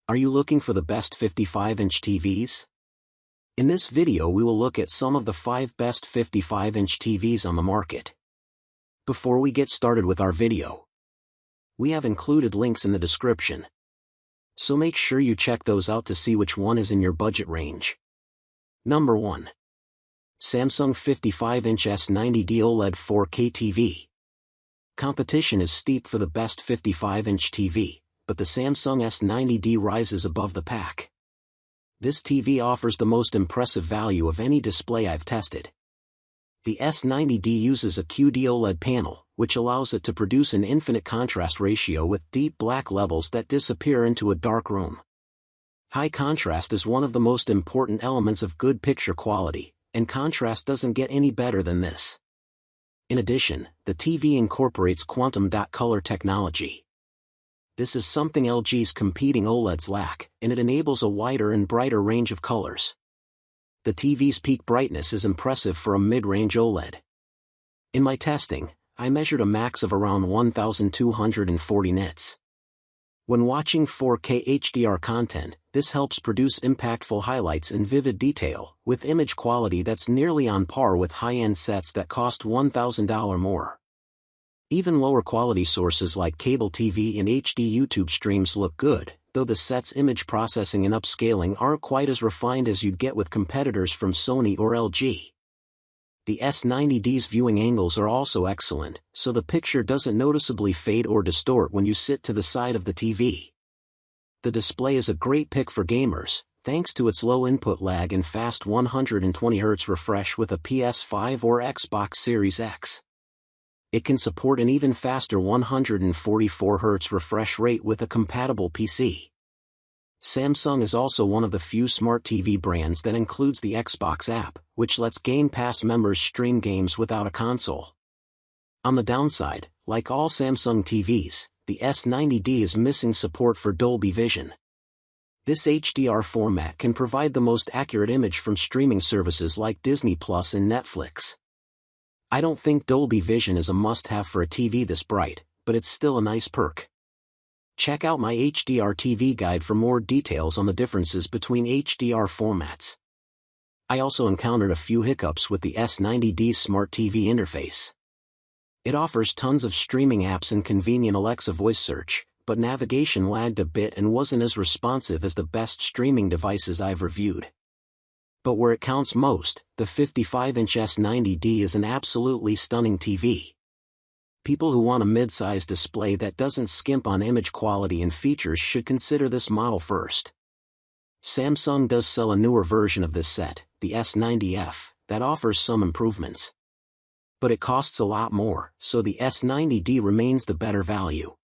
Are you looking for the best 55-inch TVs? In this video we will look at some of the 5 best 55-inch TVs on the market. Before we get started with our video, we have included links in the description, so make sure you check those out to see which one is in your budget range. Number 1. Samsung 55-inch S90D OLED 4K TV. Competition is steep for the best 55-inch TV, but the Samsung S90D rises above the pack. This TV offers the most impressive value of any display I've tested. The S90D uses a QD OLED panel, which allows it to produce an infinite contrast ratio with deep black levels that disappear into a dark room. High contrast is one of the most important elements of good picture quality, and contrast doesn't get any better than this. In addition, the TV incorporates quantum dot color technology. This is something LG's competing OLEDs lack, and it enables a wider and brighter range of colors. The TV's peak brightness is impressive for a mid-range OLED. In my testing, I measured a max of around 1240 nits. When watching 4K HDR content, this helps produce impactful highlights in vivid detail, with image quality that's nearly on par with high-end sets that cost $1,000 more. Even lower quality sources like cable TV and HD YouTube streams look good, though the set's image processing and upscaling aren't quite as refined as you'd get with competitors from Sony or LG. The S90D's viewing angles are also excellent, so the picture doesn't noticeably fade or distort when you sit to the side of the TV. The display is a great pick for gamers, thanks to its low input lag and fast 120Hz refresh with a PS5 or Xbox Series X. It can support an even faster 144Hz refresh rate with a compatible PC. Samsung is also one of the few smart TV brands that includes the Xbox app, which lets Game Pass members stream games without a console. On the downside, like all Samsung TVs, the S90D is missing support for Dolby Vision. This HDR format can provide the most accurate image from streaming services like Disney Plus and Netflix. I don't think Dolby Vision is a must-have for a TV this bright, but it's still a nice perk. Check out my HDR TV guide for more details on the differences between HDR formats. I also encountered a few hiccups with the S90D's Smart TV interface. It offers tons of streaming apps and convenient Alexa voice search, but navigation lagged a bit and wasn't as responsive as the best streaming devices I've reviewed. But where it counts most, the 55-inch S90D is an absolutely stunning TV. People who want a mid-size display that doesn't skimp on image quality and features should consider this model first. Samsung does sell a newer version of this set, the S90F, that offers some improvements. But it costs a lot more, so the S90D remains the better value.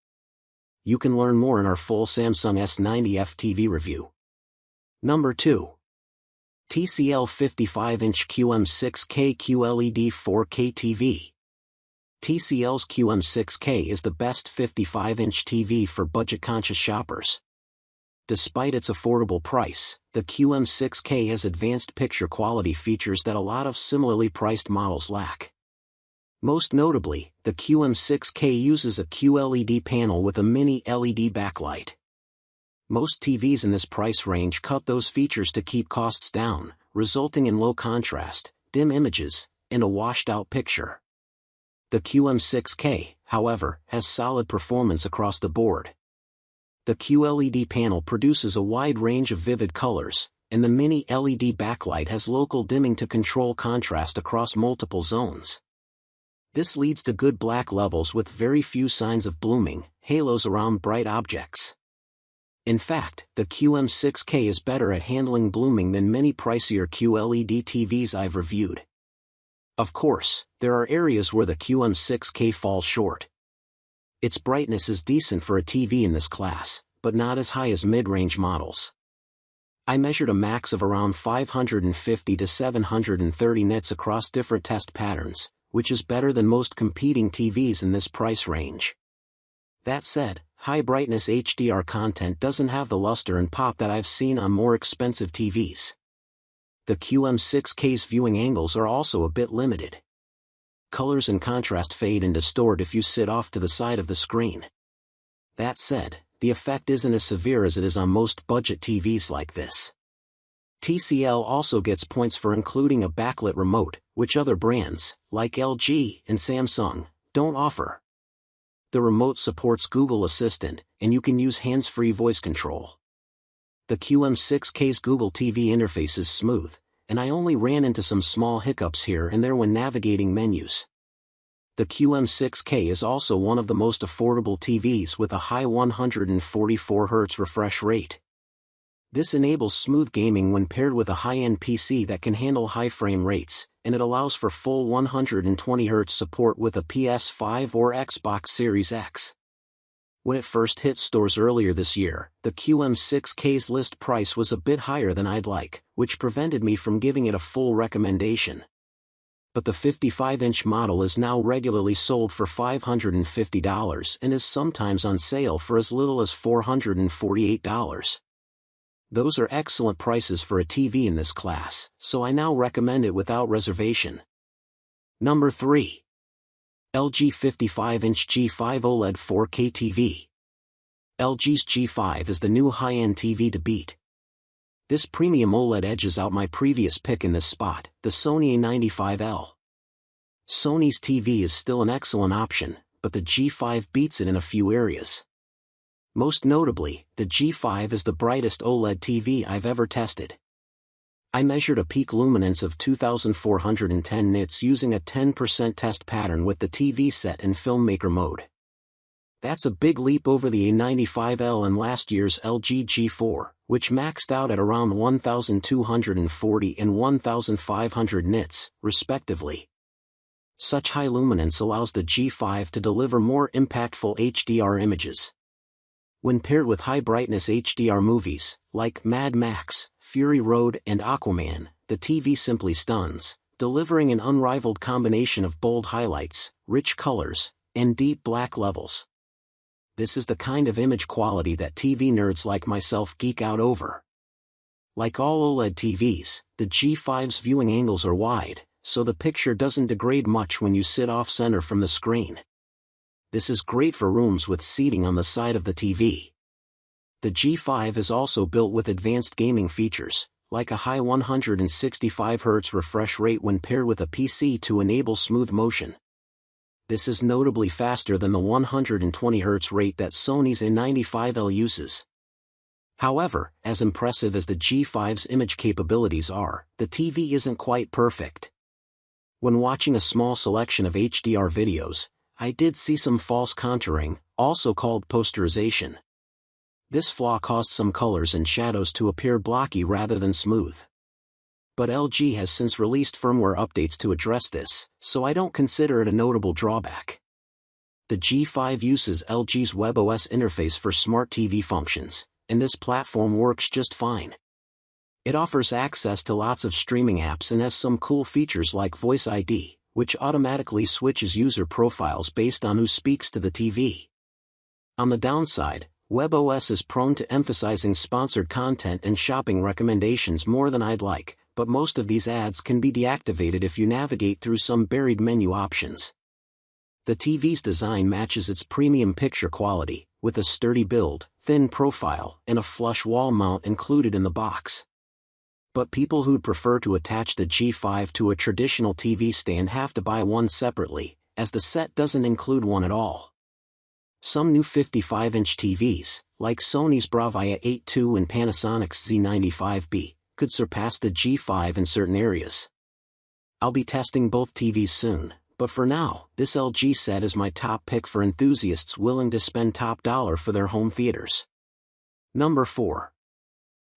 You can learn more in our full Samsung S90F TV review. Number 2. TCL 55-inch QM6K QLED 4K TV. TCL's QM6K is the best 55-inch TV for budget-conscious shoppers. Despite its affordable price, the QM6K has advanced picture quality features that a lot of similarly priced models lack. Most notably, the QM6K uses a QLED panel with a mini LED backlight. Most TVs in this price range cut those features to keep costs down, resulting in low contrast, dim images, and a washed-out picture. The QM6K, however, has solid performance across the board. The QLED panel produces a wide range of vivid colors, and the mini LED backlight has local dimming to control contrast across multiple zones. This leads to good black levels with very few signs of blooming, halos around bright objects. In fact, the QM6K is better at handling blooming than many pricier QLED TVs I've reviewed. Of course, there are areas where the QM6K falls short. Its brightness is decent for a TV in this class, but not as high as mid-range models. I measured a max of around 550 to 730 nits across different test patterns, which is better than most competing TVs in this price range. That said, high-brightness HDR content doesn't have the luster and pop that I've seen on more expensive TVs. The QM6K's viewing angles are also a bit limited. Colors and contrast fade and distort if you sit off to the side of the screen. That said, the effect isn't as severe as it is on most budget TVs like this. TCL also gets points for including a backlit remote, which other brands, like LG and Samsung, don't offer. The remote supports Google Assistant, and you can use hands-free voice control. The QM6K's Google TV interface is smooth, and I only ran into some small hiccups here and there when navigating menus. The QM6K is also one of the most affordable TVs with a high 144 Hz refresh rate. This enables smooth gaming when paired with a high-end PC that can handle high frame rates, and it allows for full 120 Hz support with a PS5 or Xbox Series X. When it first hit stores earlier this year, the QM6K's list price was a bit higher than I'd like, which prevented me from giving it a full recommendation. But the 55-inch model is now regularly sold for $550 and is sometimes on sale for as little as $448. Those are excellent prices for a TV in this class, so I now recommend it without reservation. Number 3. LG 55-inch G5 OLED 4K TV. LG's G5 is the new high-end TV to beat. This premium OLED edges out my previous pick in this spot, the Sony A95L. Sony's TV is still an excellent option, but the G5 beats it in a few areas. Most notably, the G5 is the brightest OLED TV I've ever tested. I measured a peak luminance of 2410 nits using a 10% test pattern with the TV set in filmmaker mode. That's a big leap over the A95L and last year's LG G4, which maxed out at around 1240 and 1500 nits, respectively. Such high luminance allows the G5 to deliver more impactful HDR images. When paired with high-brightness HDR movies, like Mad Max, Fury Road and Aquaman, the TV simply stuns, delivering an unrivaled combination of bold highlights, rich colors, and deep black levels. This is the kind of image quality that TV nerds like myself geek out over. Like all OLED TVs, the G5's viewing angles are wide, so the picture doesn't degrade much when you sit off-center from the screen. This is great for rooms with seating on the side of the TV. The G5 is also built with advanced gaming features, like a high 165 Hz refresh rate when paired with a PC to enable smooth motion. This is notably faster than the 120 Hz rate that Sony's A95L uses. However, as impressive as the G5's image capabilities are, the TV isn't quite perfect. When watching a small selection of HDR videos, I did see some false contouring, also called posterization. This flaw caused some colors and shadows to appear blocky rather than smooth. But LG has since released firmware updates to address this, so I don't consider it a notable drawback. The G5 uses LG's WebOS interface for smart TV functions, and this platform works just fine. It offers access to lots of streaming apps and has some cool features like Voice ID, which automatically switches user profiles based on who speaks to the TV. On the downside, WebOS is prone to emphasizing sponsored content and shopping recommendations more than I'd like, but most of these ads can be deactivated if you navigate through some buried menu options. The TV's design matches its premium picture quality, with a sturdy build, thin profile, and a flush wall mount included in the box. But people who'd prefer to attach the G5 to a traditional TV stand have to buy one separately, as the set doesn't include one at all. Some new 55-inch TVs, like Sony's Bravia 8.2 and Panasonic's Z95B, could surpass the G5 in certain areas. I'll be testing both TVs soon, but for now, this LG set is my top pick for enthusiasts willing to spend top dollar for their home theaters. Number 4.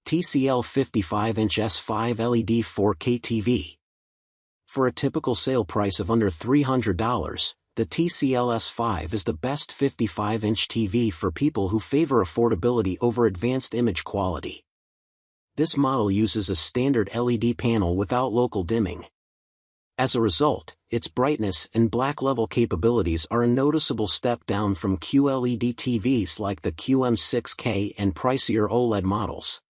TCL 55-inch S5 LED 4K TV. For a typical sale price of under $300, the TCL S5 is the best 55-inch TV for people who favor affordability over advanced image quality. This model uses a standard LED panel without local dimming. As a result, its brightness and black level capabilities are a noticeable step down from QLED TVs like the QM6K and pricier OLED models.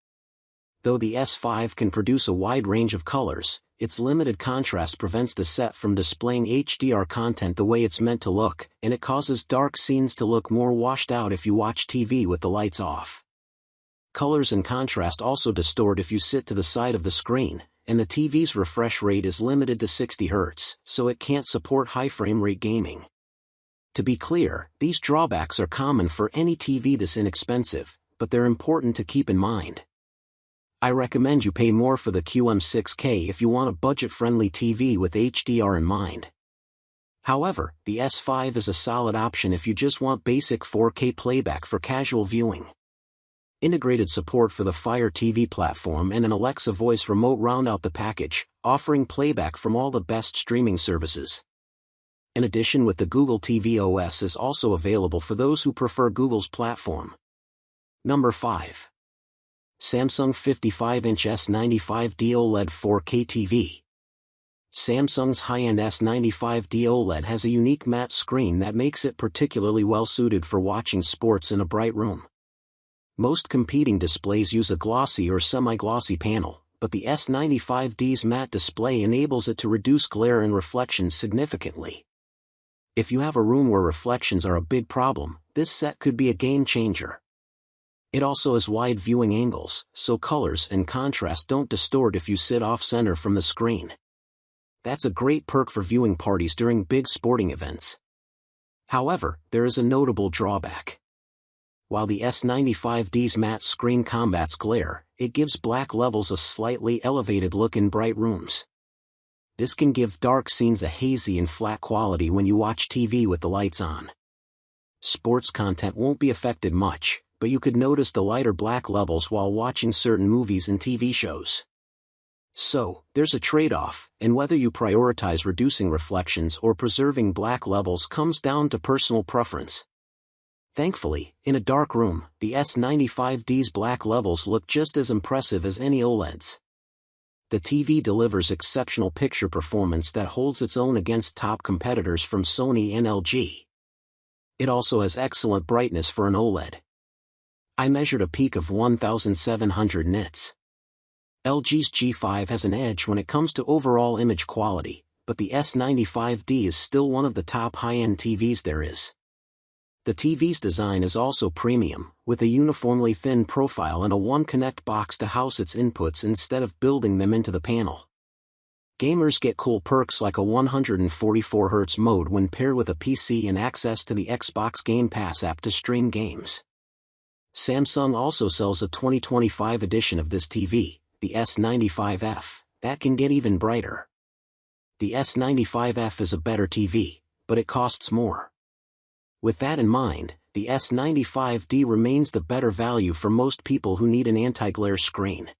Though the S5 can produce a wide range of colors, its limited contrast prevents the set from displaying HDR content the way it's meant to look, and it causes dark scenes to look more washed out if you watch TV with the lights off. Colors and contrast also distort if you sit to the side of the screen, and the TV's refresh rate is limited to 60 Hz, so it can't support high frame rate gaming. To be clear, these drawbacks are common for any TV this inexpensive, but they're important to keep in mind. I recommend you pay more for the QM6K if you want a budget-friendly TV with HDR in mind. However, the S5 is a solid option if you just want basic 4K playback for casual viewing. Integrated support for the Fire TV platform and an Alexa voice remote round out the package, offering playback from all the best streaming services. In addition, with the Google TV OS is also available for those who prefer Google's platform. Number 5. Samsung 55-inch S95D OLED 4K TV. Samsung's high-end S95D OLED has a unique matte screen that makes it particularly well-suited for watching sports in a bright room. Most competing displays use a glossy or semi-glossy panel, but the S95D's matte display enables it to reduce glare and reflections significantly. If you have a room where reflections are a big problem, this set could be a game-changer. It also has wide viewing angles, so colors and contrast don't distort if you sit off-center from the screen. That's a great perk for viewing parties during big sporting events. However, there is a notable drawback. While the S95D's matte screen combats glare, it gives black levels a slightly elevated look in bright rooms. This can give dark scenes a hazy and flat quality when you watch TV with the lights on. Sports content won't be affected much, but you could notice the lighter black levels while watching certain movies and TV shows. So, there's a trade-off, and whether you prioritize reducing reflections or preserving black levels comes down to personal preference. Thankfully, in a dark room, the S95D's black levels look just as impressive as any OLEDs. The TV delivers exceptional picture performance that holds its own against top competitors from Sony and LG. It also has excellent brightness for an OLED. I measured a peak of 1700 nits. LG's G5 has an edge when it comes to overall image quality, but the S95D is still one of the top high-end TVs there is. The TV's design is also premium, with a uniformly thin profile and a one-connect box to house its inputs instead of building them into the panel. Gamers get cool perks like a 144 Hz mode when paired with a PC and access to the Xbox Game Pass app to stream games. Samsung also sells a 2025 edition of this TV, the S95F, that can get even brighter. The S95F is a better TV, but it costs more. With that in mind, the S95D remains the better value for most people who need an anti-glare screen.